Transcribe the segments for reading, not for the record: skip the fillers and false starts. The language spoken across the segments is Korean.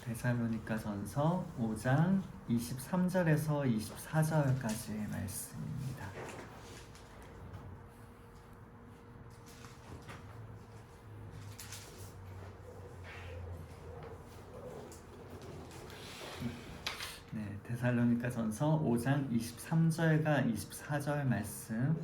데살로니가전서 5장 23절에서 24절까지의 말씀입니다. 네, 데살로니가전서 5장 23절과 24절 말씀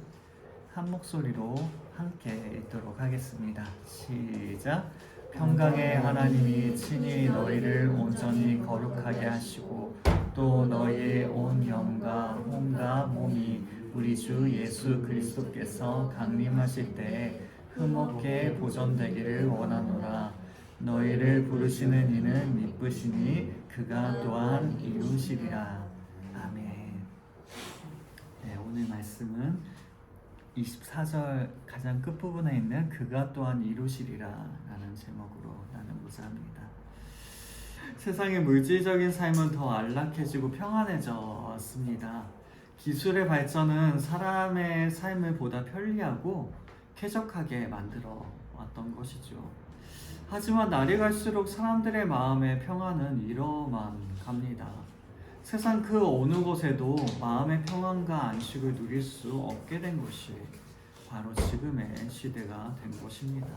한 목소리로 함께 읽도록 하겠습니다. 시작. 평강의 하나님이 친히 너희를 온전히 거룩하게 하시고 또 너희의 온 영과 몸과 몸이 우리 주 예수 그리스도께서 강림하실 때에 흠없게 보존되기를 원하노라. 너희를 부르시는 이는 미쁘시니 그가 또한 이루시리라. 아멘. 네, 오늘 말씀은 24절 가장 끝부분에 있는 그가 또한 이루시리라 라는 제목으로 나누고자 합니다. 세상의 물질적인 삶은 더 안락해지고 평안해졌습니다. 기술의 발전은 사람의 삶을 보다 편리하고 쾌적하게 만들어 왔던 것이죠. 하지만 날이 갈수록 사람들의 마음의 평안은 잃어만 갑니다. 세상 그 어느 곳에도 마음의 평안과 안식을 누릴 수 없게 된 것이 바로 지금의 시대가 된 것입니다.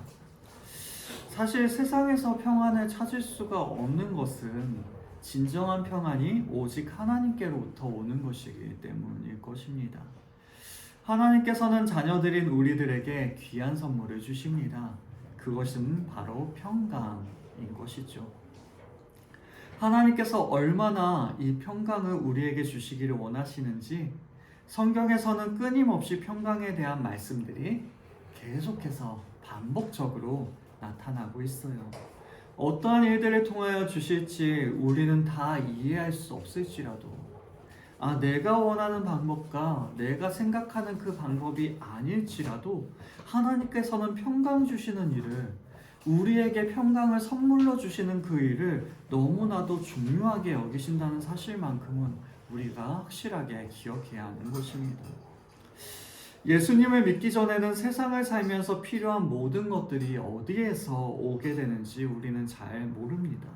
사실 세상에서 평안을 찾을 수가 없는 것은 진정한 평안이 오직 하나님께로부터 오는 것이기 때문일 것입니다. 하나님께서는 자녀들인 우리들에게 귀한 선물을 주십니다. 그것은 바로 평강인 것이죠. 하나님께서 얼마나 이 평강을 우리에게 주시기를 원하시는지 성경에서는 끊임없이 평강에 대한 말씀들이 계속해서 반복적으로 나타나고 있어요. 어떠한 일들을 통하여 주실지 우리는 다 이해할 수 없을지라도 내가 원하는 방법과 내가 생각하는 그 방법이 아닐지라도 하나님께서는 평강 주시는 일을 우리에게 평강을 선물로 주시는 그 일을 너무나도 중요하게 여기신다는 사실만큼은 우리가 확실하게 기억해야 하는 것입니다. 예수님을 믿기 전에는 세상을 살면서 필요한 모든 것들이 어디에서 오게 되는지 우리는 잘 모릅니다.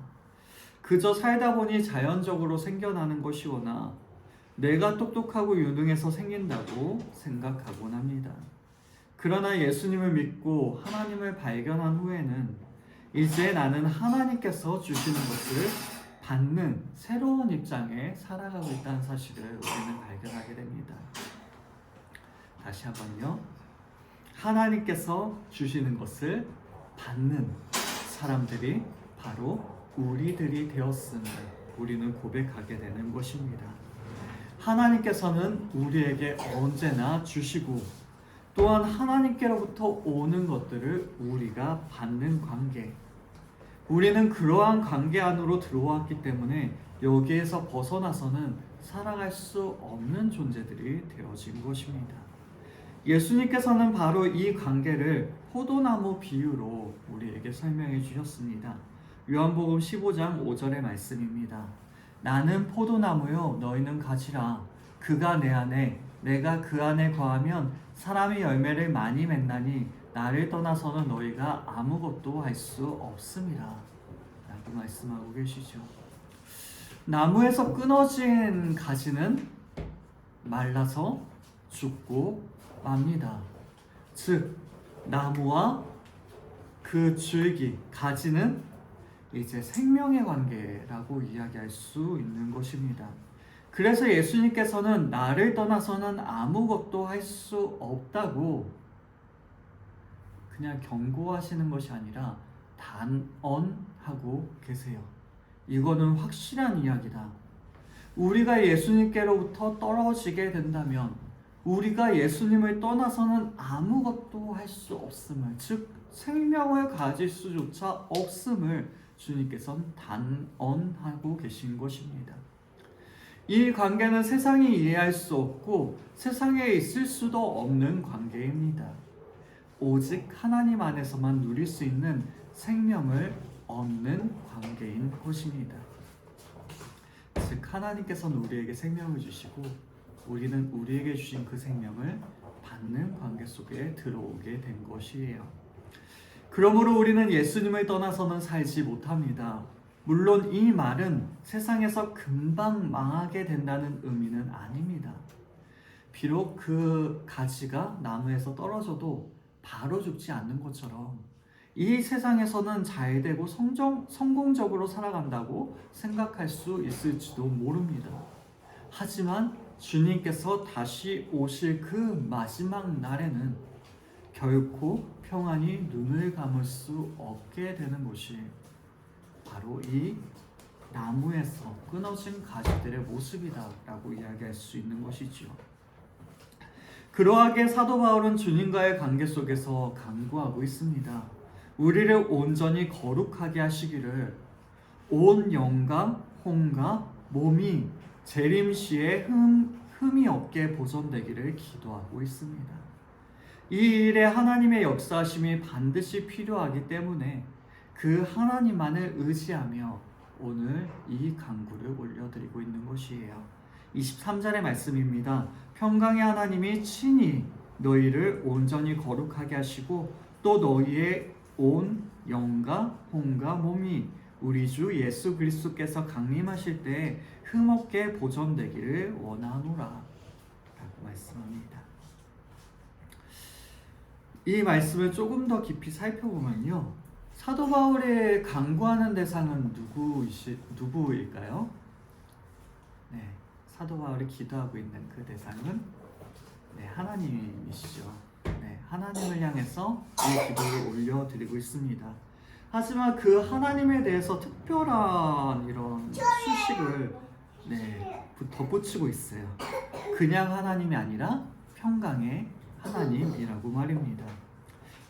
그저 살다 보니 자연적으로 생겨나는 것이거나 내가 똑똑하고 유능해서 생긴다고 생각하곤 합니다. 그러나 예수님을 믿고 하나님을 발견한 후에는 이제 나는 하나님께서 주시는 것을 받는 새로운 입장에 살아가고 있다는 사실을 우리는 발견하게 됩니다. 다시 한번요. 하나님께서 주시는 것을 받는 사람들이 바로 우리들이 되었음을 우리는 고백하게 되는 것입니다. 하나님께서는 우리에게 언제나 주시고 또한 하나님께로부터 오는 것들을 우리가 받는 관계, 우리는 그러한 관계 안으로 들어왔기 때문에 여기에서 벗어나서는 살아갈 수 없는 존재들이 되어진 것입니다. 예수님께서는 바로 이 관계를 포도나무 비유로 우리에게 설명해 주셨습니다. 요한복음 15장 5절의 말씀입니다. 나는 포도나무요 너희는 가지라. 그가 내 안에 내가 그 안에 거하면 사람이 열매를 많이 맺나니 나를 떠나서는 너희가 아무것도 할 수 없음이라 라고 말씀하고 계시죠. 나무에서 끊어진 가지는 말라서 죽고 맙니다. 즉 나무와 그 줄기, 가지는 이제 생명의 관계라고 이야기할 수 있는 것입니다. 그래서 예수님께서는 나를 떠나서는 아무것도 할 수 없다고 그냥 경고하시는 것이 아니라 단언하고 계세요. 이거는 확실한 이야기다. 우리가 예수님께로부터 떨어지게 된다면 우리가 예수님을 떠나서는 아무것도 할 수 없음을, 즉 생명을 가질 수조차 없음을 주님께서는 단언하고 계신 것입니다. 이 관계는 세상이 이해할 수 없고 세상에 있을 수도 없는 관계입니다. 오직 하나님 안에서만 누릴 수 있는 생명을 얻는 관계인 것입니다. 즉 하나님께서는 우리에게 생명을 주시고 우리는 우리에게 주신 그 생명을 받는 관계 속에 들어오게 된 것이에요. 그러므로 우리는 예수님을 떠나서는 살지 못합니다. 물론 이 말은 세상에서 금방 망하게 된다는 의미는 아닙니다. 비록 그 가지가 나무에서 떨어져도 바로 죽지 않는 것처럼 이 세상에서는 잘되고 성공적으로 살아간다고 생각할 수 있을지도 모릅니다. 하지만 주님께서 다시 오실 그 마지막 날에는 결코 평안히 눈을 감을 수 없게 되는 것이 바로 이 나무에서 끊어진 가지들의 모습이다 라고 이야기할 수 있는 것이지요. 그러하게 사도 바울은 주님과의 관계 속에서 간구하고 있습니다. 우리를 온전히 거룩하게 하시기를 온 영과 혼과 몸이 재림시에 흠이 없게 보존되기를 기도하고 있습니다. 이 일에 하나님의 역사하심이 반드시 필요하기 때문에 그 하나님만을 의지하며 오늘 이 간구를 올려드리고 있는 것이에요. 23절의 말씀입니다. 평강의 하나님이 친히 너희를 온전히 거룩하게 하시고 또 너희의 온 영과 혼과 몸이 우리 주 예수 그리스도께서 강림하실 때 흠없게 보존되기를 원하노라 라고 말씀합니다. 이 말씀을 조금 더 깊이 살펴보면요, 사도 바울의 간구하는 대상은 누구일까요? 네, 사도 바울이 기도하고 있는 그 대상은 하나님이시죠. 하나님을 향해서 이 기도를 올려드리고 있습니다. 하지만 그 하나님에 대해서 특별한 이런 수식을 덧붙이고 있어요. 그냥 하나님이 아니라 평강의 하나님이라고 말입니다.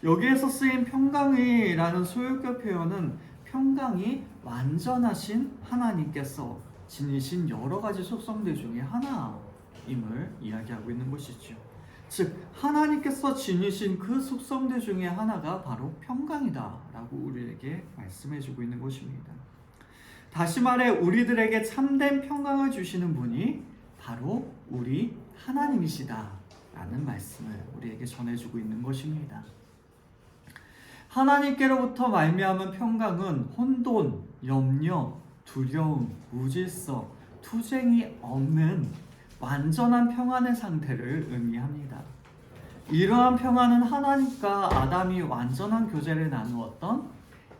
여기에서 쓰인 평강이라는 소유격 표현은 평강이 완전하신 하나님께서 지니신 여러 가지 속성들 중에 하나임을 이야기하고 있는 것이죠. 즉 하나님께서 지니신 그 속성들 중에 하나가 바로 평강이다라고 우리에게 말씀해주고 있는 것입니다. 다시 말해 우리들에게 참된 평강을 주시는 분이 바로 우리 하나님이시다라는 말씀을 우리에게 전해주고 있는 것입니다. 하나님께로부터 말미암은 평강은 혼돈, 염려, 두려움, 무질서, 투쟁이 없는 완전한 평안의 상태를 의미합니다. 이러한 평안은 하나님과 아담이 완전한 교제를 나누었던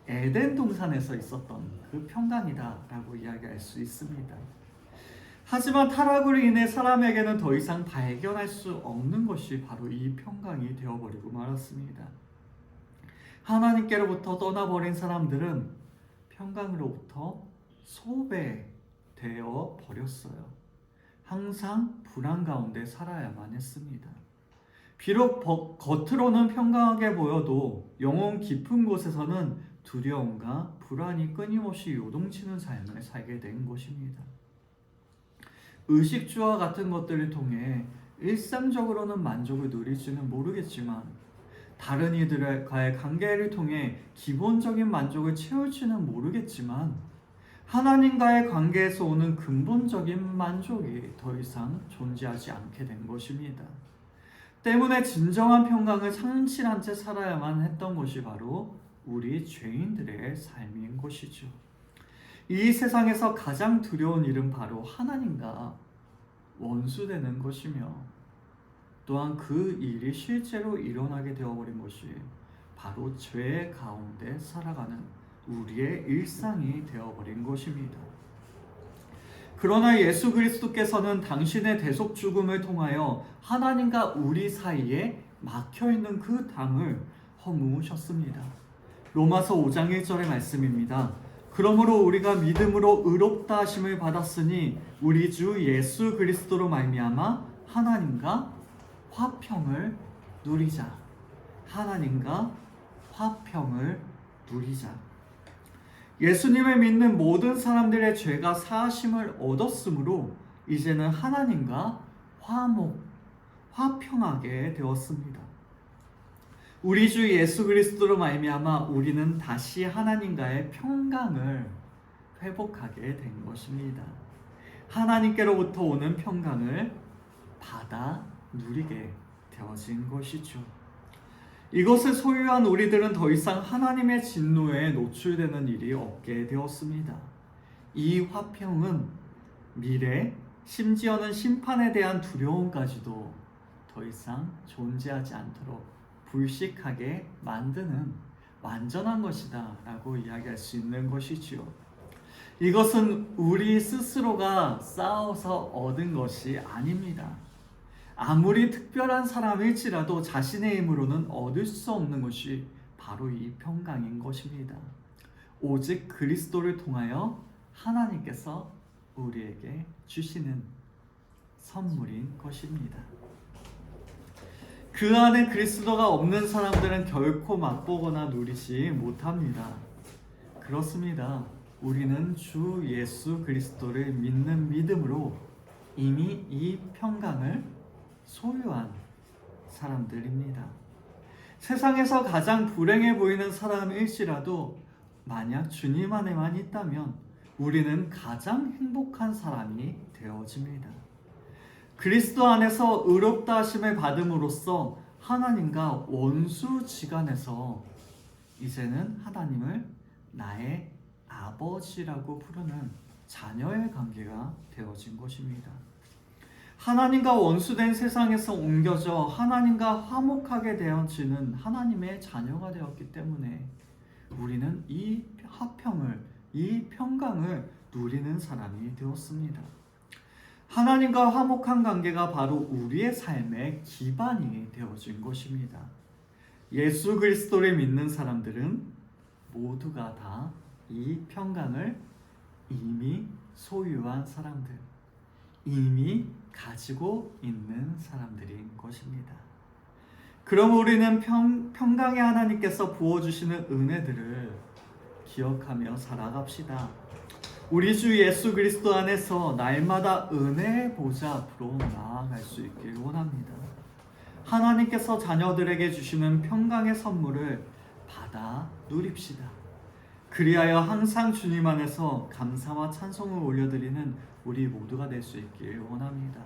에덴 동산에서 있었던 그 평강이다라고 이야기할 수 있습니다. 하지만 타락으로 인해 사람에게는 더 이상 발견할 수 없는 것이 바로 이 평강이 되어버리고 말았습니다. 하나님께로부터 떠나버린 사람들은 평강으로부터 소외되어 버렸어요. 항상 불안 가운데 살아야만 했습니다. 비록 겉으로는 평강하게 보여도 영혼 깊은 곳에서는 두려움과 불안이 끊임없이 요동치는 삶을 살게 된 것입니다. 의식주와 같은 것들을 통해 일상적으로는 만족을 누릴지는 모르겠지만 다른 이들과의 관계를 통해 기본적인 만족을 채울지는 모르겠지만 하나님과의 관계에서 오는 근본적인 만족이 더 이상 존재하지 않게 된 것입니다. 때문에 진정한 평강을 상실한 채 살아야만 했던 것이 바로 우리 죄인들의 삶인 것이죠. 이 세상에서 가장 두려운 일은 바로 하나님과 원수되는 것이며 또한 그 일이 실제로 일어나게 되어버린 것이 바로 죄 가운데 살아가는 우리의 일상이 되어버린 것입니다. 그러나 예수 그리스도께서는 당신의 대속 죽음을 통하여 하나님과 우리 사이에 막혀있는 그 담을 허무셨습니다. 로마서 5장 1절의 말씀입니다. 그러므로 우리가 믿음으로 의롭다 하심을 받았으니 우리 주 예수 그리스도로 말미암아 하나님과 화평을 누리자. 하나님과 화평을 누리자. 예수님을 믿는 모든 사람들의 죄가 사하심을 얻었으므로 이제는 하나님과 화평하게 되었습니다. 우리 주 예수 그리스도로 말미암아 우리는 다시 하나님과의 평강을 회복하게 된 것입니다. 하나님께로부터 오는 평강을 받아 누리게 되어진 것이죠. 이것을 소유한 우리들은 더 이상 하나님의 진노에 노출되는 일이 없게 되었습니다. 이 화평은 미래, 심지어는 심판에 대한 두려움까지도 더 이상 존재하지 않도록 불식하게 만드는 완전한 것이다 라고 이야기할 수 있는 것이지요. 이것은 우리 스스로가 싸워서 얻은 것이 아닙니다. 아무리 특별한 사람일지라도 자신의 힘으로는 얻을 수 없는 것이 바로 이 평강인 것입니다. 오직 그리스도를 통하여 하나님께서 우리에게 주시는 선물인 것입니다. 그 안에 그리스도가 없는 사람들은 결코 맛보거나 누리지 못합니다. 그렇습니다. 우리는 주 예수 그리스도를 믿는 믿음으로 이미 이 평강을 소유한 사람들입니다. 세상에서 가장 불행해 보이는 사람일지라도 만약 주님 안에만 있다면 우리는 가장 행복한 사람이 되어집니다. 그리스도 안에서 의롭다 하심을 받음으로써 하나님과 원수지간에서 이제는 하나님을 나의 아버지라고 부르는 자녀의 관계가 되어진 것입니다. 하나님과 원수된 세상에서 옮겨져 하나님과 화목하게 되어지는 하나님의 자녀가 되었기 때문에 우리는 이 화평을, 이 평강을 누리는 사람이 되었습니다. 하나님과 화목한 관계가 바로 우리의 삶의 기반이 되어진 것입니다. 예수 그리스도를 믿는 사람들은 모두가 다 이 평강을 이미 소유한 사람들, 이미 가지고 있는 사람들인 것입니다. 그럼 우리는 평강의 하나님께서 부어주시는 은혜들을 기억하며 살아갑시다. 우리 주 예수 그리스도 안에서 날마다 은혜의 보좌 앞으로 나아갈 수 있길 원합니다. 하나님께서 자녀들에게 주시는 평강의 선물을 받아 누립시다. 그리하여 항상 주님 안에서 감사와 찬송을 올려드리는 우리 모두가 될 수 있길 원합니다.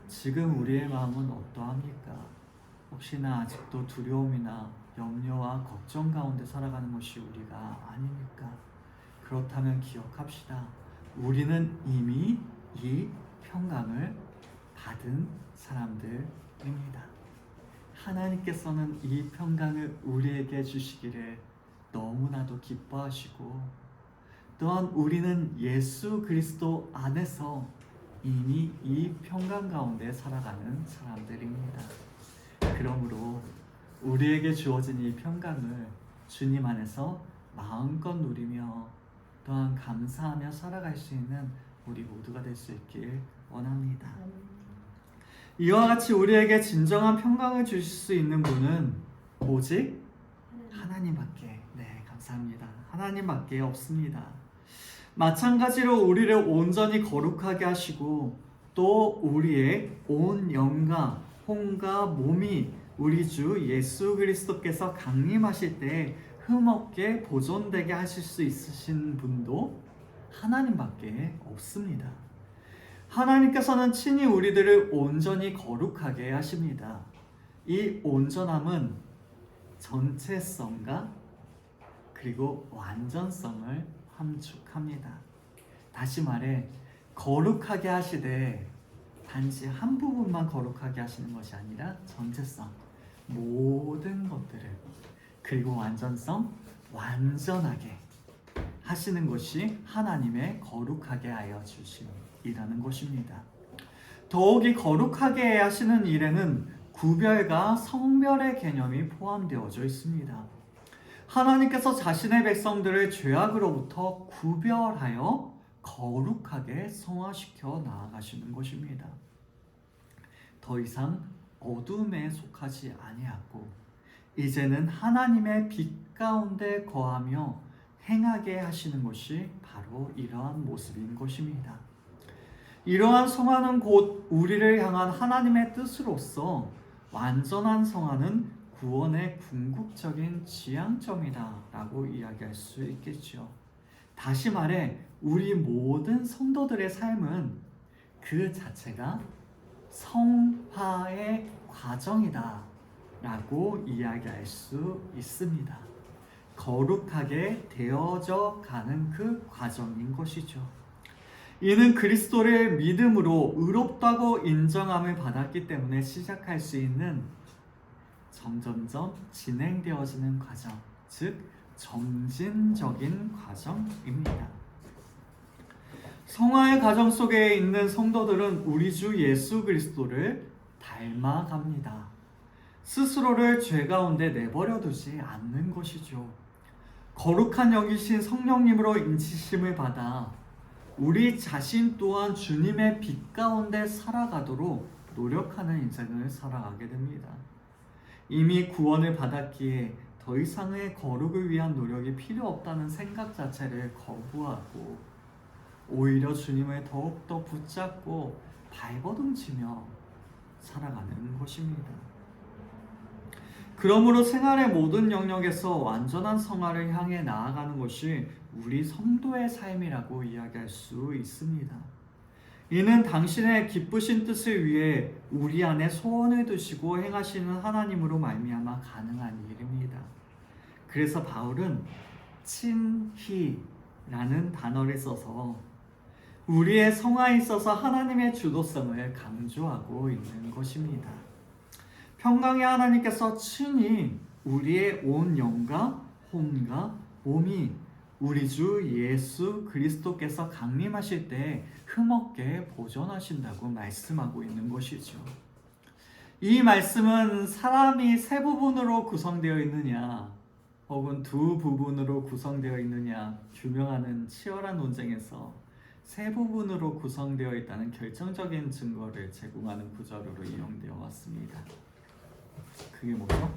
지금 우리의 마음은 어떠합니까? 혹시나 아직도 두려움이나 염려와 걱정 가운데 살아가는 것이 우리가 아닙니까? 그렇다면 기억합시다. 우리는 이미 이 평강을 받은 사람들입니다. 하나님께서는 이 평강을 우리에게 주시기를 너무나도 기뻐하시고, 또한 우리는 예수 그리스도 안에서 이미 이 평강 가운데 살아가는 사람들입니다. 그러므로 우리에게 주어진 이 평강을 주님 안에서 마음껏 누리며 또한 감사하며 살아갈 수 있는 우리 모두가 될 수 있길 원합니다. 이와 같이 우리에게 진정한 평강을 주실 수 있는 분은 오직 하나님밖에, 감사합니다. 하나님밖에 없습니다. 마찬가지로 우리를 온전히 거룩하게 하시고 또 우리의 온 영과 혼과 몸이 우리 주 예수 그리스도께서 강림하실 때 흠없게 보존되게 하실 수 있으신 분도 하나님밖에 없습니다. 하나님께서는 친히 우리들을 온전히 거룩하게 하십니다. 이 온전함은 전체성과 그리고 완전성을 함축합니다. 다시 말해 거룩하게 하시되 단지 한 부분만 거룩하게 하시는 것이 아니라 전체성, 모든 것들을, 그리고 완전성, 완전하게 하시는 것이 하나님의 거룩하게 하여 주심이라는 것입니다. 더욱이 거룩하게 하시는 일에는 구별과 성별의 개념이 포함되어져 있습니다. 하나님께서 자신의 백성들을 죄악으로부터 구별하여 거룩하게 성화시켜 나아가시는 것입니다. 더 이상 어둠에 속하지 아니하고 이제는 하나님의 빛 가운데 거하며 행하게 하시는 것이 바로 이러한 모습인 것입니다. 이러한 성화는 곧 우리를 향한 하나님의 뜻으로서 완전한 성화는 구원의 궁극적인 지향점이다 라고 이야기할 수 있겠죠. 다시 말해 우리 모든 성도들의 삶은 그 자체가 성화의 과정이다 라고 이야기할 수 있습니다. 거룩하게 되어져 가는 그 과정인 것이죠. 이는 그리스도를 믿음으로 의롭다고 인정함을 받았기 때문에 시작할 수 있는 점점점 진행되어지는 과정, 즉 점진적인 과정입니다. 성화의 과정 속에 있는 성도들은 우리 주 예수 그리스도를 닮아갑니다. 스스로를 죄 가운데 내버려 두지 않는 것이죠. 거룩한 영이신 성령님으로 인치심을 받아 우리 자신 또한 주님의 빛 가운데 살아가도록 노력하는 인생을 살아가게 됩니다. 이미 구원을 받았기에 더 이상의 거룩을 위한 노력이 필요 없다는 생각 자체를 거부하고 오히려 주님을 더욱더 붙잡고 발버둥치며 살아가는 것입니다. 그러므로 생활의 모든 영역에서 완전한 성화를 향해 나아가는 것이 우리 성도의 삶이라고 이야기할 수 있습니다. 이는 당신의 기쁘신 뜻을 위해 우리 안에 소원을 두시고 행하시는 하나님으로 말미암아 가능한 일입니다. 그래서 바울은 친히라는 단어를 써서 우리의 성화에 있어서 하나님의 주도성을 강조하고 있는 것입니다. 평강의 하나님께서 친히 우리의 온 영과 혼과 몸이 우리 주 예수 그리스도께서 강림하실 때 흠없게 보존하신다고 말씀하고 있는 것이죠. 이 말씀은 사람이 세 부분으로 구성되어 있느냐 혹은 두 부분으로 구성되어 있느냐 규명하는 치열한 논쟁에서 세 부분으로 구성되어 있다는 결정적인 증거를 제공하는 구절으로 이용되어 왔습니다. 그게 뭐죠?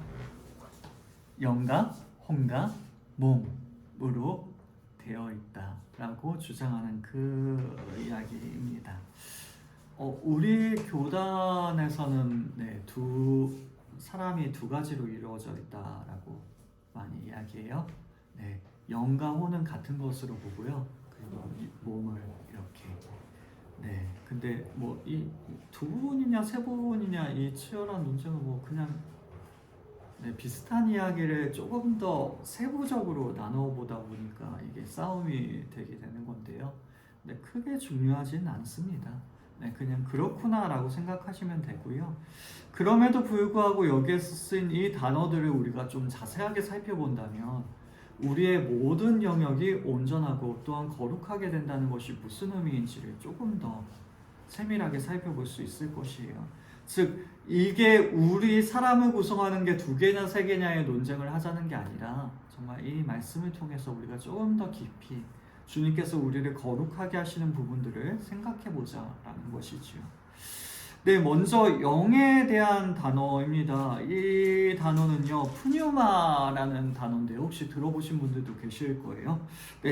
영과 혼과 몸으로 되어 있다라고 주장하는 그 이야기입니다. 우리 교단에서는 두 사람이 두 가지로 이루어져 있다라고 많이 이야기해요. 영과 혼은 같은 것으로 보고요. 그리고 몸을 이렇게. 근데 뭐 이 두 부분이냐 세 부분이냐 이 치열한 논쟁은 그냥 비슷한 이야기를 조금 더 세부적으로 나눠보다 보니까 이게 싸움이 되게 되는 건데요. 크게 중요하진 않습니다. 그냥 그렇구나라고 생각하시면 되고요. 그럼에도 불구하고 여기에서 쓴 이 단어들을 우리가 좀 자세하게 살펴본다면 우리의 모든 영역이 온전하고 또한 거룩하게 된다는 것이 무슨 의미인지를 조금 더 세밀하게 살펴볼 수 있을 것이에요. 즉 이게 우리 사람을 구성하는 게 두 개냐 세 개냐의 논쟁을 하자는 게 아니라 정말 이 말씀을 통해서 우리가 조금 더 깊이 주님께서 우리를 거룩하게 하시는 부분들을 생각해 보자라는 것이지요. 먼저 영에 대한 단어입니다. 이 단어는요, 푸뉴마라는 단어인데 혹시 들어보신 분들도 계실 거예요.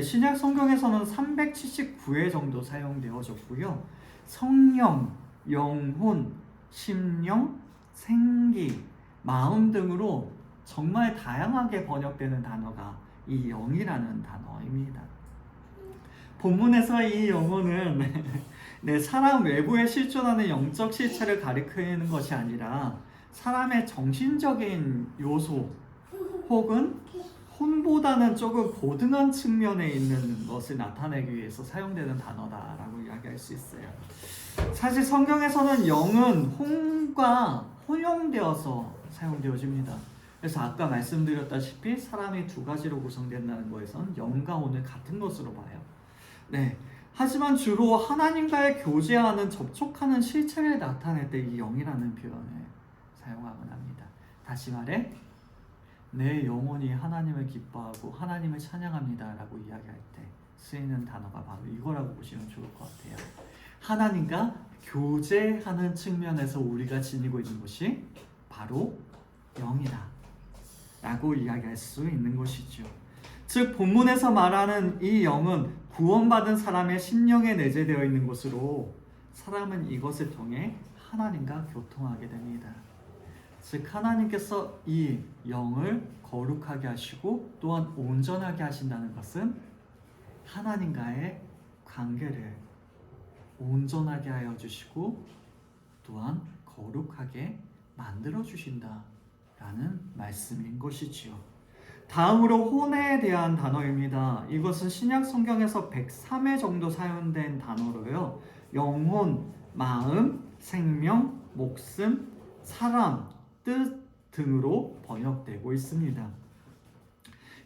신약 성경에서는 379회 정도 사용되어졌고요. 성령, 영혼, 심령, 생기, 마음 등으로 정말 다양하게 번역되는 단어가 이 영이라는 단어입니다. 본문에서 이 영혼은 사람 외부에 실존하는 영적 실체를 가리키는 것이 아니라 사람의 정신적인 요소 혹은 혼보다는 조금 고등한 측면에 있는 것을 나타내기 위해서 사용되는 단어다라고 이야기할 수 있어요. 사실 성경에서는 영은 혼과 혼용되어서 사용되어집니다. 그래서 아까 말씀드렸다시피 사람이 두 가지로 구성된다는 거에선 영과 혼을 같은 것으로 봐요. 하지만 주로 하나님과의 교제하는 접촉하는 실체를 나타낼 때 이 영이라는 표현을 사용하곤 합니다. 다시 말해 내 영혼이 하나님을 기뻐하고 하나님을 찬양합니다 라고 이야기할 때 쓰이는 단어가 바로 이거라고 보시면 좋을 것 같아요. 하나님과 교제하는 측면에서 우리가 지니고 있는 것이 바로 영이다 라고 이야기할 수 있는 것이죠. 즉 본문에서 말하는 이 영은 구원받은 사람의 심령에 내재되어 있는 것으로 사람은 이것을 통해 하나님과 교통하게 됩니다. 즉 하나님께서 이 영을 거룩하게 하시고 또한 온전하게 하신다는 것은 하나님과의 관계를 온전하게 하여 주시고 또한 거룩하게 만들어 주신다 라는 말씀인 것이지요. 다음으로 혼에 대한 단어입니다. 이것은 신약 성경에서 103회 정도 사용된 단어로요. 영혼, 마음, 생명, 목숨, 사람, 뜻 등으로 번역되고 있습니다.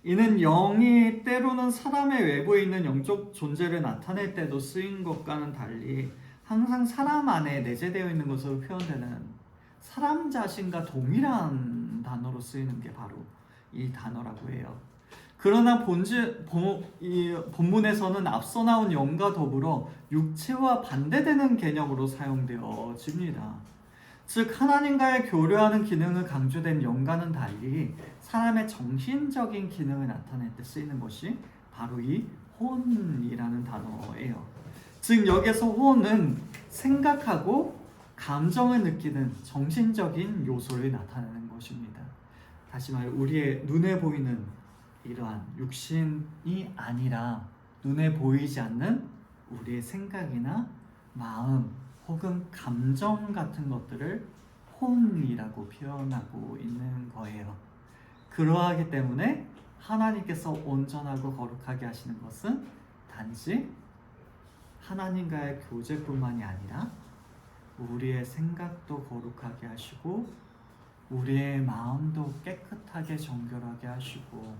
이는 영이 때로는 사람의 외부에 있는 영적 존재를 나타낼 때도 쓰인 것과는 달리 항상 사람 안에 내재되어 있는 것으로 표현되는 사람 자신과 동일한 단어로 쓰이는 게 바로 이 단어라고 해요. 그러나 본문에서는 앞서 나온 영과 더불어 육체와 반대되는 개념으로 사용되어집니다. 즉 하나님과의 교류하는 기능을 강조된 영과는 달리 사람의 정신적인 기능을 나타낼 때 쓰이는 것이 바로 이 혼이라는 단어예요. 즉 여기서 혼은 생각하고 감정을 느끼는 정신적인 요소를 나타내는 것입니다. 다시 말해 우리의 눈에 보이는 이러한 육신이 아니라 눈에 보이지 않는 우리의 생각이나 마음 혹은 감정 같은 것들을 혼이라고 표현하고 있는 거예요. 그러하기 때문에 하나님께서 온전하고 거룩하게 하시는 것은 단지 하나님과의 교제뿐만이 아니라 우리의 생각도 거룩하게 하시고 우리의 마음도 깨끗하게 정결하게 하시고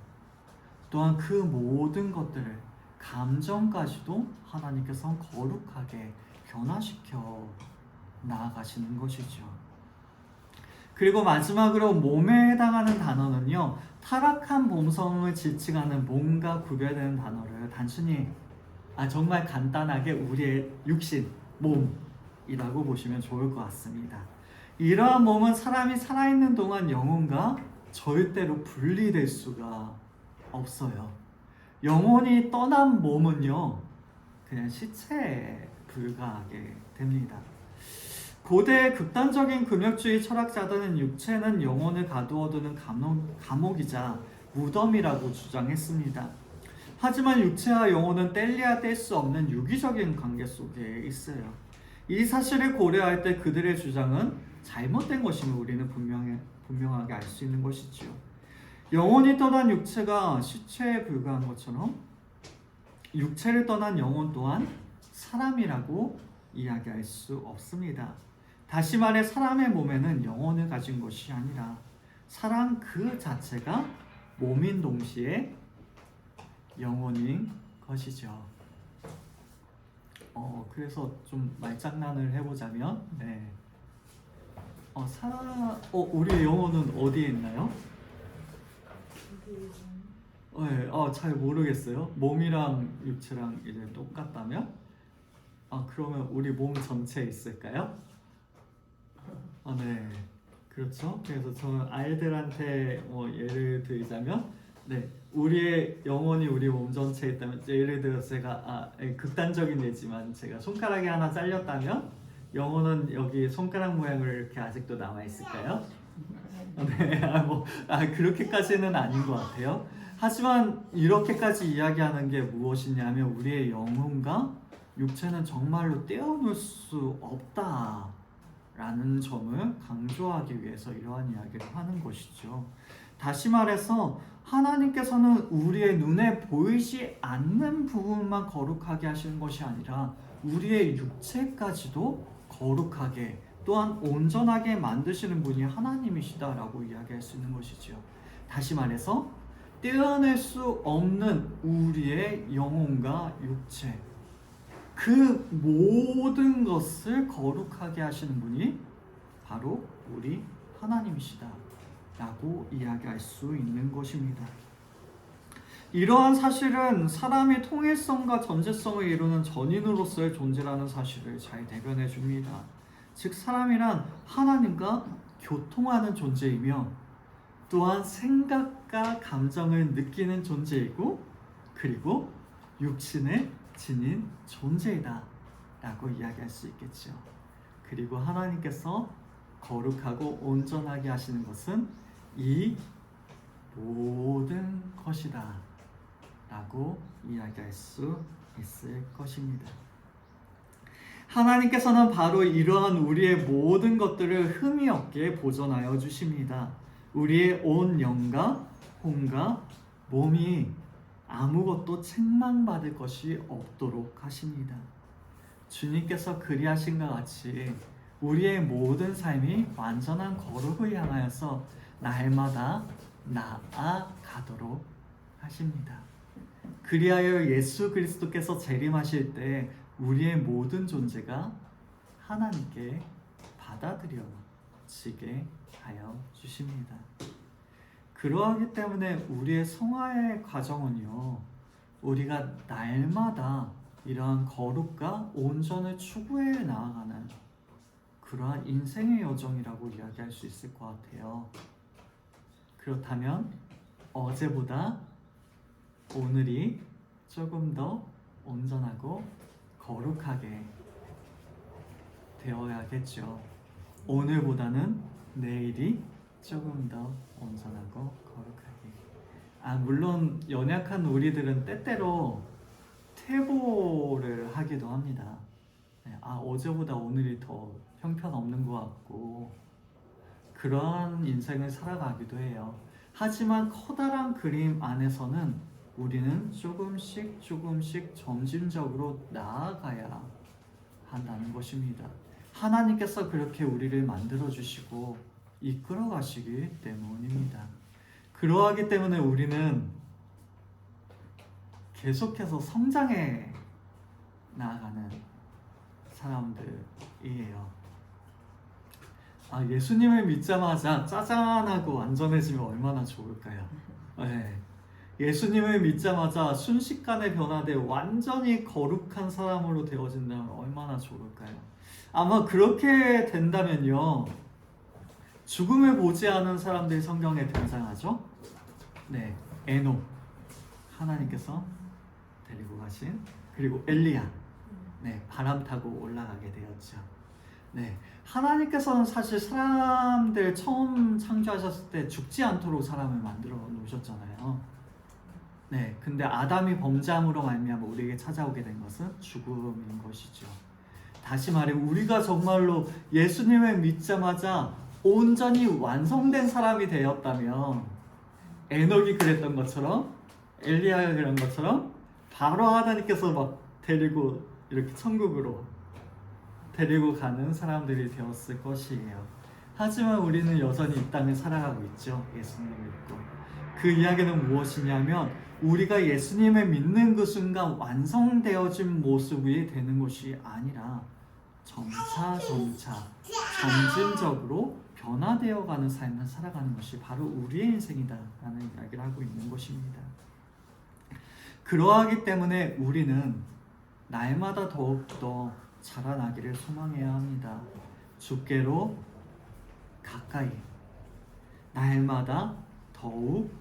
또한 그 모든 것들을 감정까지도 하나님께서 거룩하게 변화시켜 나아가시는 것이죠. 그리고 마지막으로 몸에 해당하는 단어는요, 타락한 본성을 지칭하는 몸과 구별되는 단어를 단순히 정말 간단하게 우리의 육신, 몸이라고 보시면 좋을 것 같습니다. 이러한 몸은 사람이 살아있는 동안 영혼과 절대로 분리될 수가 없어요. 영혼이 떠난 몸은요, 그냥 시체에 불과하게 됩니다. 고대 극단적인 금욕주의 철학자들은 육체는 영혼을 가두어두는 감옥이자 무덤이라고 주장했습니다. 하지만 육체와 영혼은 뗄래야 뗄 수 없는 유기적인 관계 속에 있어요. 이 사실을 고려할 때 그들의 주장은 잘못된 것임을 우리는 분명하게 알 수 있는 것이지요. 영혼이 떠난 육체가 시체에 불과한 것처럼 육체를 떠난 영혼 또한 사람이라고 이야기할 수 없습니다. 다시 말해 사람의 몸에는 영혼을 가진 것이 아니라 사람 그 자체가 몸인 동시에 영혼인 것이죠. 그래서 좀 말장난을 해보자면, 우리의 영혼은 어디에 있나요? 잘 모르겠어요. 몸이랑 육체랑 이제 똑같다면? 그러면 우리 몸 전체에 있을까요? 네, 그렇죠. 그래서 저는 아이들한테 예를 들자면, 우리의 영혼이 우리 몸 전체에 있다면, 예를 들어서 제가 극단적인 예지만 제가 손가락이 하나 잘렸다면 영혼은 여기 손가락 모양으로 이렇게 아직도 남아 있을까요? 그렇게까지는 아닌 것 같아요. 하지만 이렇게까지 이야기하는 게 무엇이냐면 우리의 영혼과 육체는 정말로 떼어놓을 수 없다라는 점을 강조하기 위해서 이러한 이야기를 하는 것이죠. 다시 말해서 하나님께서는 우리의 눈에 보이지 않는 부분만 거룩하게 하시는 것이 아니라 우리의 육체까지도 거룩하게 또한 온전하게 만드시는 분이 하나님이시다라고 이야기할 수 있는 것이죠. 다시 말해서 떼어낼 수 없는 우리의 영혼과 육체, 그 모든 것을 거룩하게 하시는 분이 바로 우리 하나님이시다 라고 이야기할 수 있는 것입니다. 이러한 사실은 사람이 통일성과 전제성을 이루는 전인으로서의 존재라는 사실을 잘 대변해 줍니다. 즉 사람이란 하나님과 교통하는 존재이며 또한 생각과 감정을 느끼는 존재이고 그리고 육신을 지닌 존재이다 라고 이야기할 수 있겠죠. 그리고 하나님께서 거룩하고 온전하게 하시는 것은 이 모든 것이다 라고 이야기할 수 있을 것입니다. 하나님께서는 바로 이러한 우리의 모든 것들을 흠이 없게 보존하여 주십니다. 우리의 온 영과 혼과 몸이 아무것도 책망받을 것이 없도록 하십니다. 주님께서 그리하신 것 같이 우리의 모든 삶이 완전한 거룩을 향하여서 날마다 나아가도록 하십니다. 그리하여 예수 그리스도께서 재림하실 때 우리의 모든 존재가 하나님께 받아들여지게 하여 주십니다. 그러하기 때문에 우리의 성화의 과정은요, 우리가 날마다 이러한 거룩과 온전을 추구해 나아가는 그러한 인생의 여정이라고 이야기할 수 있을 것 같아요. 그렇다면 어제보다 오늘이 조금 더 온전하고 거룩하게 되어야겠죠. 오늘보다는 내일이 조금 더 온전하고 거룩하게. 물론 연약한 우리들은 때때로 퇴보를 하기도 합니다. 어제보다 오늘이 더 형편없는 것 같고 그러한 인생을 살아가기도 해요. 하지만 커다란 그림 안에서는 우리는 조금씩 점진적으로 나아가야 한다는 것입니다. 하나님께서 그렇게 우리를 만들어 주시고 이끌어 가시기 때문입니다. 그러하기 때문에 우리는 계속해서 성장해 나아가는 사람들이에요. 예수님을 믿자마자 짜잔하고 완전해지면 얼마나 좋을까요? 네. 예수님을 믿자마자 순식간에 변화돼 완전히 거룩한 사람으로 되어진다면 얼마나 좋을까요? 아마 그렇게 된다면요, 죽음을 보지 않은 사람들이 성경에 등장하죠. 네, 에녹, 하나님께서 데리고 가신, 그리고 엘리야, 네, 바람 타고 올라가게 되었죠. 네, 하나님께서는 사실 사람들 처음 창조하셨을 때 죽지 않도록 사람을 만들어 놓으셨잖아요. 네, 근데 아담이 범죄함으로 말미암아 우리에게 찾아오게 된 것은 죽음인 것이죠. 다시 말해 우리가 정말로 예수님을 믿자마자 온전히 완성된 사람이 되었다면 에녹이 그랬던 것처럼 엘리야가 그런 것처럼 바로 하나님께서 막 데리고 이렇게 천국으로 데리고 가는 사람들이 되었을 것이에요. 하지만 우리는 여전히 이 땅을 살아가고 있죠. 예수님을 믿고. 그 이야기는 무엇이냐면 우리가 예수님을 믿는 그 순간 완성되어진 모습이 되는 것이 아니라 점차 점진적으로 변화되어가는 삶을 살아가는 것이 바로 우리의 인생이다라는 이야기를 하고 있는 것입니다. 그러하기 때문에 우리는 날마다 더욱더 자라나기를 소망해야 합니다. 주께로 가까이, 날마다 더욱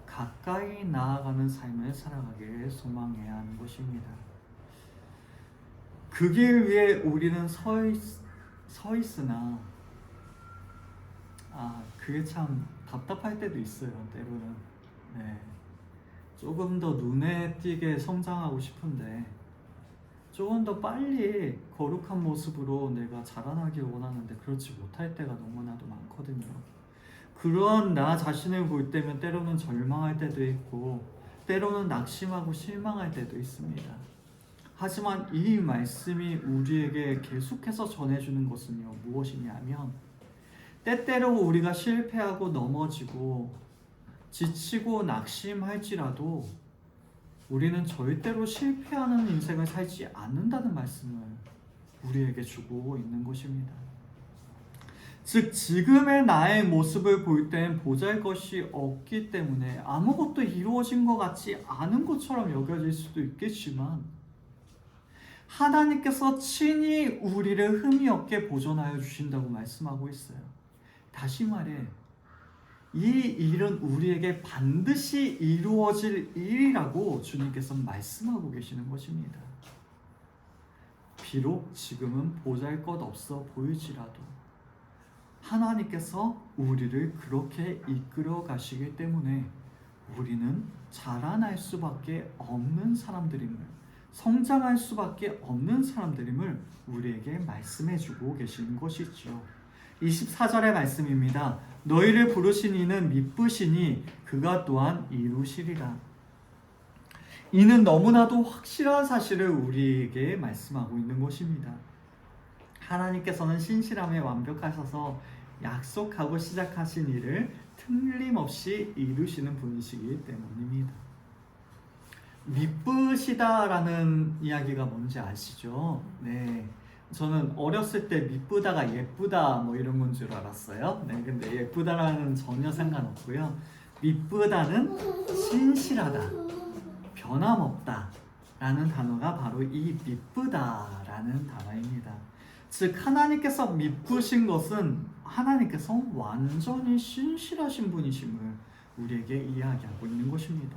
가까이 나아가는 삶을 살아가기를 소망해야 하는 것입니다. 그 길 위에 우리는 서 있으나 그게 참 답답할 때도 있어요. 때로는. 네. 조금 더 눈에 띄게 성장하고 싶은데 조금 더 빨리 거룩한 모습으로 내가 자라나길 원하는데 그렇지 못할 때가 너무나도 많거든요. 그런 나 자신을 볼 때면 때로는 절망할 때도 있고 때로는 낙심하고 실망할 때도 있습니다. 하지만 이 말씀이 우리에게 계속해서 전해주는 것은요, 무엇이냐면 때때로 우리가 실패하고 넘어지고 지치고 낙심할지라도 우리는 절대로 실패하는 인생을 살지 않는다는 말씀을 우리에게 주고 있는 것입니다. 즉 지금의 나의 모습을 볼 땐 보잘것이 없기 때문에 아무것도 이루어진 것 같지 않은 것처럼 여겨질 수도 있겠지만 하나님께서 친히 우리를 흠이 없게 보존하여 주신다고 말씀하고 있어요. 다시 말해 이 일은 우리에게 반드시 이루어질 일이라고 주님께서 말씀하고 계시는 것입니다. 비록 지금은 보잘것없어 보일지라도 하나님께서 우리를 그렇게 이끌어 가시기 때문에 우리는 자라날 수밖에 없는 사람들임을, 성장할 수밖에 없는 사람들임을 우리에게 말씀해 주고 계시는 것이죠. 24절의 말씀입니다. 너희를 부르신 이는 미쁘시니 그가 또한 이루시리라. 이는 너무나도 확실한 사실을 우리에게 말씀하고 있는 것입니다. 하나님께서는 신실함에 완벽하셔서 약속하고 시작하신 일을 틀림없이 이루시는 분이시기 때문입니다. 미쁘시다라는 이야기가 뭔지 아시죠? 네. 저는 어렸을 때 미쁘다가 예쁘다 뭐 이런 건 줄 알았어요. 네, 근데 예쁘다라는 전혀 상관없고요. 미쁘다는 신실하다, 변함없다 라는 단어가 바로 이 미쁘다라는 단어입니다. 즉 하나님께서 미쁘신 것은 하나님께서 완전히 신실하신 분이심을 우리에게 이야기하고 있는 것입니다.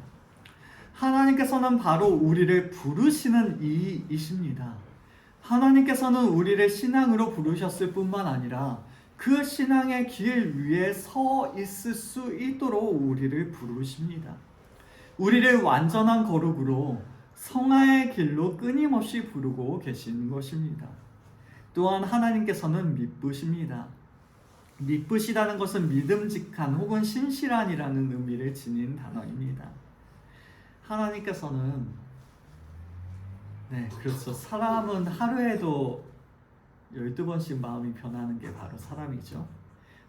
하나님께서는 바로 우리를 부르시는 이이십니다. 하나님께서는 우리를 신앙으로 부르셨을 뿐만 아니라 그 신앙의 길 위에 서 있을 수 있도록 우리를 부르십니다. 우리를 완전한 거룩으로 성화의 길로 끊임없이 부르고 계신 것입니다. 또한 하나님께서는 미쁘십니다. 미쁘시다는 것은 믿음직한 혹은 신실한이라는 의미를 지닌 단어입니다. 하나님께서는 그렇죠. 사람은 하루에도 12번씩 마음이 변하는 게 바로 사람이죠.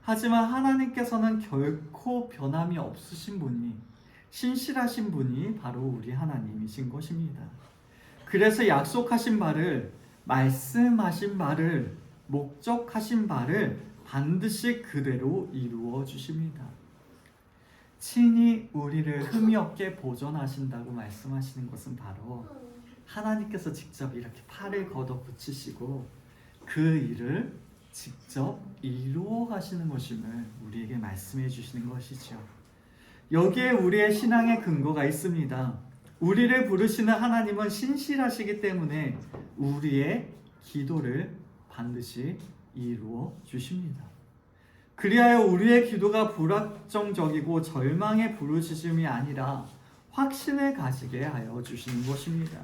하지만 하나님께서는 결코 변함이 없으신 분이, 신실하신 분이 바로 우리 하나님이신 것입니다. 그래서 약속하신 바를, 말씀하신 바를, 목적하신 바를 반드시 그대로 이루어 주십니다. 친히 우리를 흠이 없게 보존하신다고 말씀하시는 것은 바로 하나님께서 직접 이렇게 팔을 걷어 붙이시고 그 일을 직접 이루어 가시는 것임을 우리에게 말씀해 주시는 것이죠. 여기에 우리의 신앙의 근거가 있습니다. 우리를 부르시는 하나님은 신실하시기 때문에 우리의 기도를 반드시 이루어 주십니다. 그리하여 우리의 기도가 불확정적이고 절망의 부르짖음이 아니라 확신을 가지게 하여 주시는 것입니다.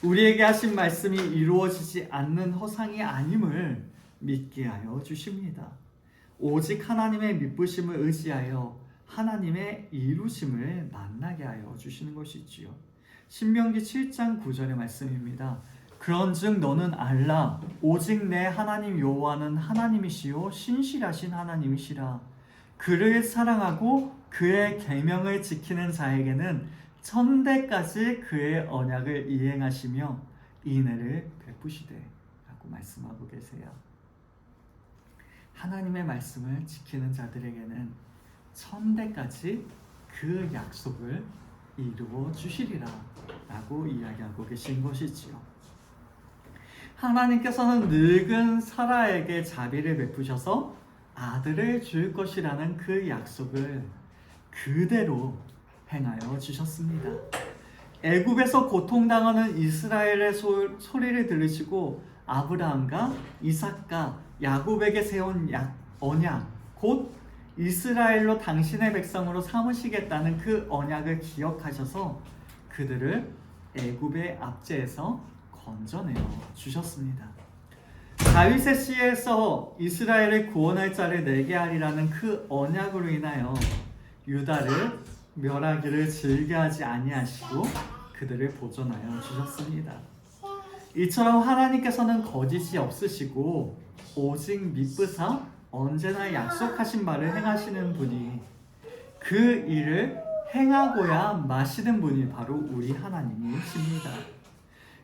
우리에게 하신 말씀이 이루어지지 않는 허상이 아님을 믿게 하여 주십니다. 오직 하나님의 미쁘심을 의지하여 하나님의 이루심을 만나게 하여 주시는 것이지요. 신명기 7장 9절의 말씀입니다. 그런즉 너는 알라 오직 내 하나님 여호와는 하나님이시요 신실하신 하나님이시라. 그를 사랑하고 그의 계명을 지키는 자에게는 천대까지 그의 언약을 이행하시며 인애를 베푸시되 라고 말씀하고 계세요. 하나님의 말씀을 지키는 자들에게는 천대까지 그 약속을 이루어 주시리라 라고 이야기하고 계신 것이지요. 하나님께서는 늙은 사라에게 자비를 베푸셔서 아들을 줄 것이라는 그 약속을 그대로 행하여 주셨습니다. 애굽에서 고통당하는 이스라엘의 소리를 들으시고 아브라함과 이삭과 야곱에게 세운 언약, 곧 이스라엘로 당신의 백성으로 삼으시겠다는 그 언약을 기억하셔서 그들을 애굽의 압제에서 건져내어 주셨습니다. 다윗의 씨에서 이스라엘을 구원할 자를 내게 하리라는 그 언약으로 인하여 유다를 멸하기를 즐겨하지 아니하시고 그들을 보존하여 주셨습니다. 이처럼 하나님께서는 거짓이 없으시고 오직 미쁘사 언제나 약속하신 바를 행하시는 분이 그 일을 행하고야 마시는 분이 바로 우리 하나님이십니다.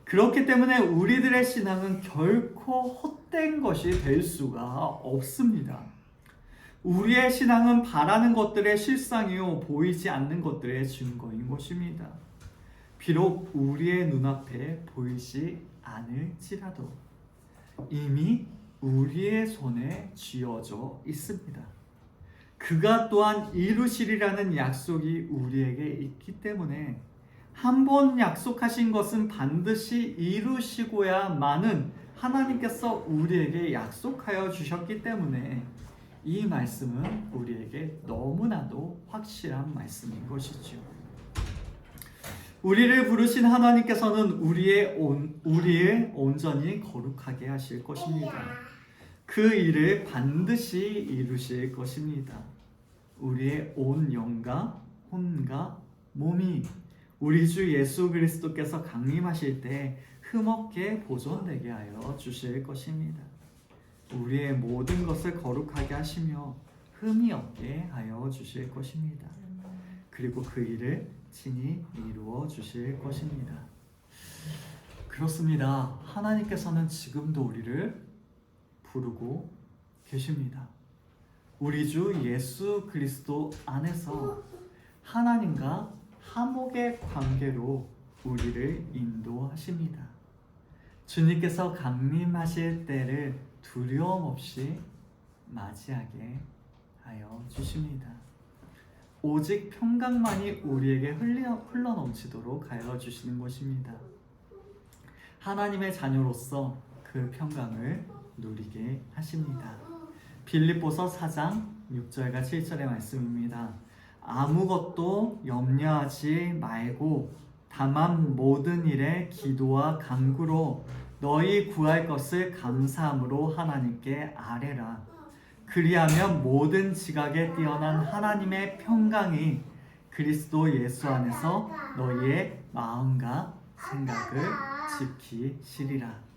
그렇기 때문에 우리들의 신앙은 결코 헛된 것이 될 수가 없습니다. 우리의 신앙은 바라는 것들의 실상이요 보이지 않는 것들의 증거인 것입니다. 비록 우리의 눈앞에 보이지 않을지라도 이미 우리의 손에 쥐어져 있습니다. 그가 또한 이루시리라는 약속이 우리에게 있기 때문에 한 번 약속하신 것은 반드시 이루시고야만은 하나님께서 우리에게 약속하여 주셨기 때문에 이 말씀은 우리에게 너무나도 확실한 말씀인 것이죠. 우리를 부르신 하나님께서는 우리의 온전히 거룩하게 하실 것입니다. 그 일을 반드시 이루실 것입니다. 우리의 온 영과 혼과 몸이 우리 주 예수 그리스도께서 강림하실 때 흠없게 보존되게 하여 주실 것입니다. 우리의 모든 것을 거룩하게 하시며 흠이 없게 하여 주실 것입니다. 그리고 그 일을 친히 이루어 주실 것입니다. 그렇습니다. 하나님께서는 지금도 우리를 부르고 계십니다. 우리 주 예수 그리스도 안에서 하나님과 화목의 관계로 우리를 인도하십니다. 주님께서 강림하실 때를 두려움 없이 맞이하게 하여 주십니다. 오직 평강만이 우리에게 흘러넘치도록 하여 주시는 것입니다. 하나님의 자녀로서 그 평강을 누리게 하십니다. 빌립보서 4장 6절과 7절의 말씀입니다. 아무것도 염려하지 말고 다만 모든 일에 기도와 간구로 너희 구할 것을 감사함으로 하나님께 아뢰라. 그리하면 모든 지각에 뛰어난 하나님의 평강이 그리스도 예수 안에서 너희의 마음과 생각을 지키시리라.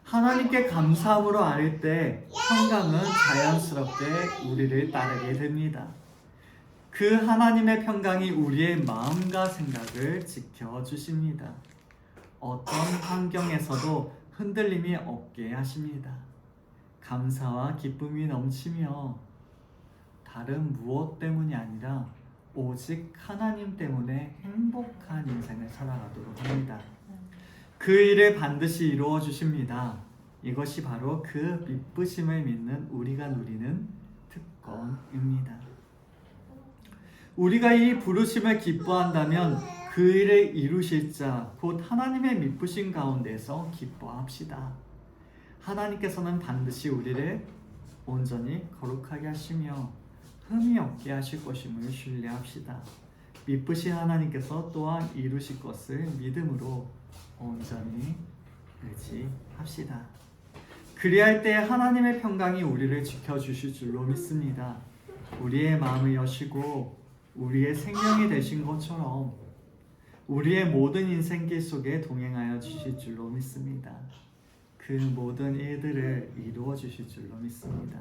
하나님께 감사함으로 아뢰 때 평강은 자연스럽게 우리를 따르게 됩니다. 그 하나님의 평강이 우리의 마음과 생각을 지켜주십니다. 어떤 환경에서도 흔들림이 없게 하십니다. 감사와 기쁨이 넘치며 다른 무엇 때문이 아니라 오직 하나님 때문에 행복한 인생을 살아가도록 합니다. 그 일을 반드시 이루어 주십니다. 이것이 바로 그 미쁘심을 믿는 우리가 누리는 특권입니다. 우리가 이 부르심을 기뻐한다면 그 일을 이루실 자, 곧 하나님의 미쁘심 가운데서 기뻐합시다. 하나님께서는 반드시 우리를 온전히 거룩하게 하시며 흠이 없게 하실 것임을 신뢰합시다. 미쁘신 하나님께서 또한 이루실 것을 믿음으로 온전히 의지합시다. 그리할 때 하나님의 평강이 우리를 지켜주실 줄로 믿습니다. 우리의 마음을 여시고 우리의 생명이 되신 것처럼 우리의 모든 인생길 속에 동행하여 주실 줄로 믿습니다. 그 모든 일들을 이루어 주실 줄로 믿습니다.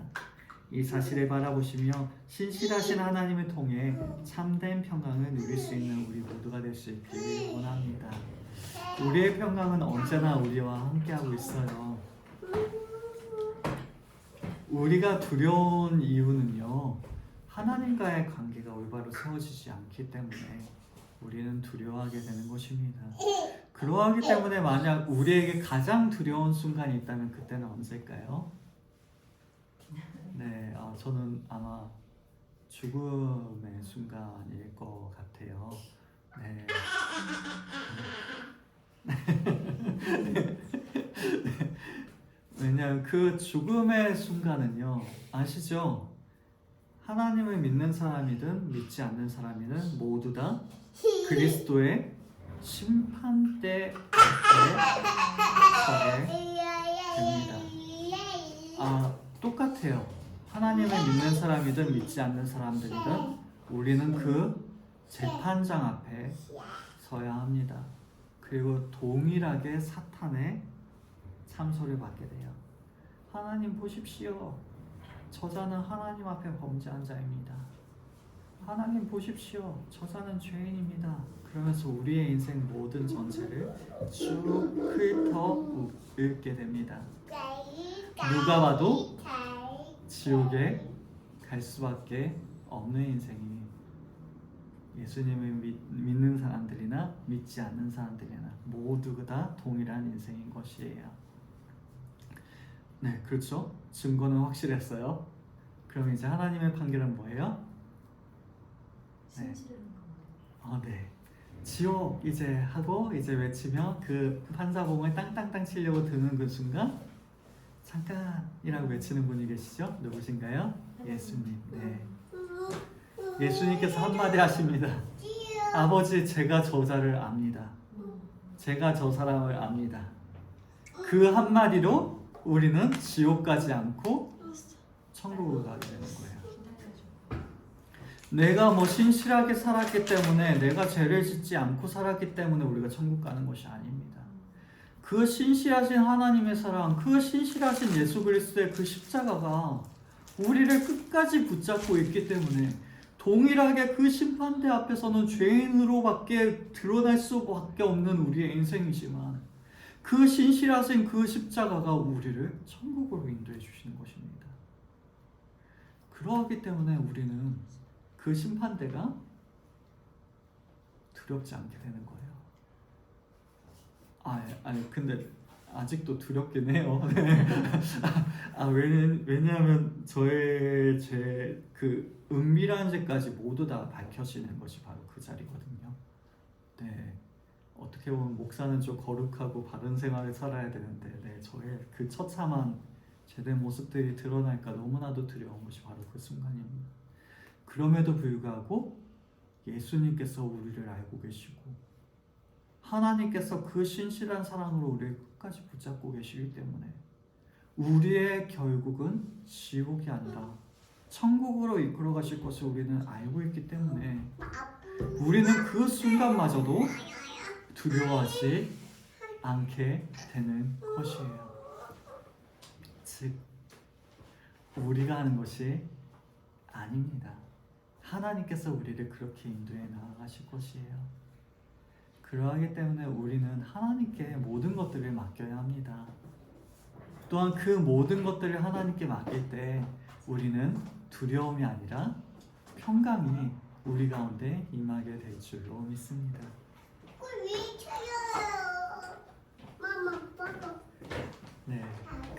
이 사실을 바라보시며 신실하신 하나님을 통해 참된 평강을 누릴 수 있는 우리 모두가 될 수 있기를 원합니다. 우리의 평강은 언제나 우리와 함께하고 있어요. 우리가 두려운 이유는요, 하나님과의 관계가 올바로 세워지지 않기 때문에 우리는 두려워하게 되는 것입니다. 그러하기 때문에 만약 우리에게 가장 두려운 순간이 있다면 그때는 언제일까요? 네, 저는 아마 죽음의 순간일 것 같아요. 네. 왜냐하면 그 죽음의 순간은요, 아시죠? 하나님을 믿는 사람이든 믿지 않는 사람이든 모두 다 그리스도의 심판대 앞에 서게 됩니다. 똑같아요. 하나님을 믿는 사람이든 믿지 않는 사람들이든 우리는 그 재판장 앞에 서야 합니다. 그리고 동일하게 사탄의 참소를 받게 돼요. 하나님 보십시오. 저자는 하나님 앞에 범죄한 자입니다. 하나님 보십시오. 저자는 죄인입니다. 그러면서 우리의 인생 모든 전체를 쭉 훑어 읽게 됩니다. 누가 봐도 지옥에 갈 수밖에 없는 인생이 예수님을 믿는 사람들이나 믿지 않는 사람들이나 모두 다 동일한 인생인 것이에요. 네, 그렇죠? 증거는 확실했어요. 그럼 이제 하나님의 판결은 뭐예요? 네. 네. 지옥 이제 하고 이제 외치며 그 판사봉을 땅땅땅 치려고 드는 그 순간 잠깐이라고 외치는 분이 계시죠? 누구신가요? 예수님. 네. 예수님께서 한마디 하십니다. 아버지, 제가 저자를 압니다. 제가 저 사람을 압니다. 그 한마디로 우리는 지옥 가지 않고 천국으로 가게 되는 거예요. 내가 뭐 신실하게 살았기 때문에, 내가 죄를 짓지 않고 살았기 때문에 우리가 천국 가는 것이 아닙니다. 그 신실하신 하나님의 사랑, 그 신실하신 예수 그리스도의 그 십자가가 우리를 끝까지 붙잡고 있기 때문에, 동일하게 그 심판대 앞에서는 죄인으로밖에 드러날 수밖에 없는 우리의 인생이지만, 그 신실하신 그 십자가가 우리를 천국으로 인도해 주시는 것입니다. 그러하기 때문에 우리는 그 심판대가 두렵지 않게 되는 거예요. 아니 근데 아직도 두렵긴 해요. 왜냐하면 저의 죄, 그 은밀한 죄까지 모두 다 밝혀지는 것이 바로 그 자리거든요. 네, 어떻게 보면 목사는 좀 거룩하고 바른 생활을 살아야 되는데, 네, 저의 그 처참한 죄된 모습들이 드러날까 너무나도 두려운 것이 바로 그 순간입니다. 그럼에도 불구하고 예수님께서 우리를 알고 계시고, 하나님께서 그 신실한 사랑으로 우리를 끝까지 붙잡고 계시기 때문에 우리의 결국은 지옥이 아니라 천국으로 이끌어 가실 것을 우리는 알고 있기 때문에, 우리는 그 순간마저도 두려워하지 않게 되는 것이에요. 즉, 우리가 하는 것이 아닙니다. 하나님께서 우리를 그렇게 인도해 나아가실 것이에요. 그러하기 때문에 우리는 하나님께 모든 것들을 맡겨야 합니다. 또한 그 모든 것들을 하나님께 맡길 때 우리는 두려움이 아니라 평강이 우리 가운데 임하게 될 줄로 믿습니다. 네,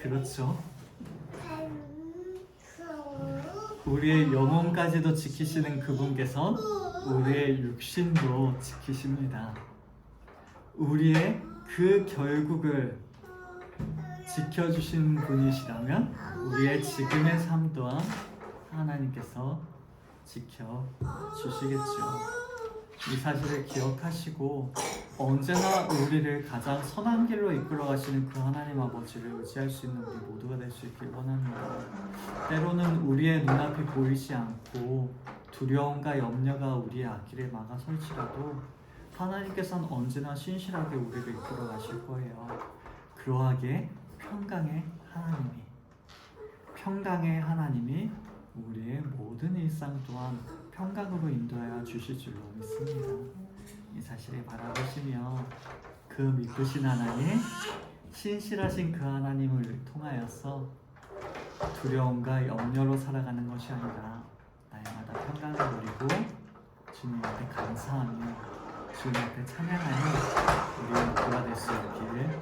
그렇죠. 우리의 영혼까지도 지키시는 그분께서 우리의 육신도 지키십니다. 우리의 그 결국을 지켜주신 분이시라면 우리의 지금의 삶 또한 하나님께서 지켜주시겠죠. 이 사실을 기억하시고 언제나 우리를 가장 선한 길로 이끌어 가시는 그 하나님 아버지를 의지할 수 있는 우리 모두가 될 수 있길 원합니다. 때로는 우리의 눈앞이 보이지 않고 두려움과 염려가 우리의 앞길을 막아설지라도 하나님께서는 언제나 신실하게 우리를 이끌어 가실 거예요. 그러하게 평강의 하나님이 우리의 모든 일상 또한 평강으로 인도하여 주실 줄로 믿습니다. 이 사실을 바라보시며 그 믿으신 하나님, 신실하신 그 하나님을 통하여서 두려움과 염려로 살아가는 것이 아니라 날마다 평강을 누리고 주님 앞에 감사하며 주님 앞에 찬양하는 우리의 모두가 될 수 있기를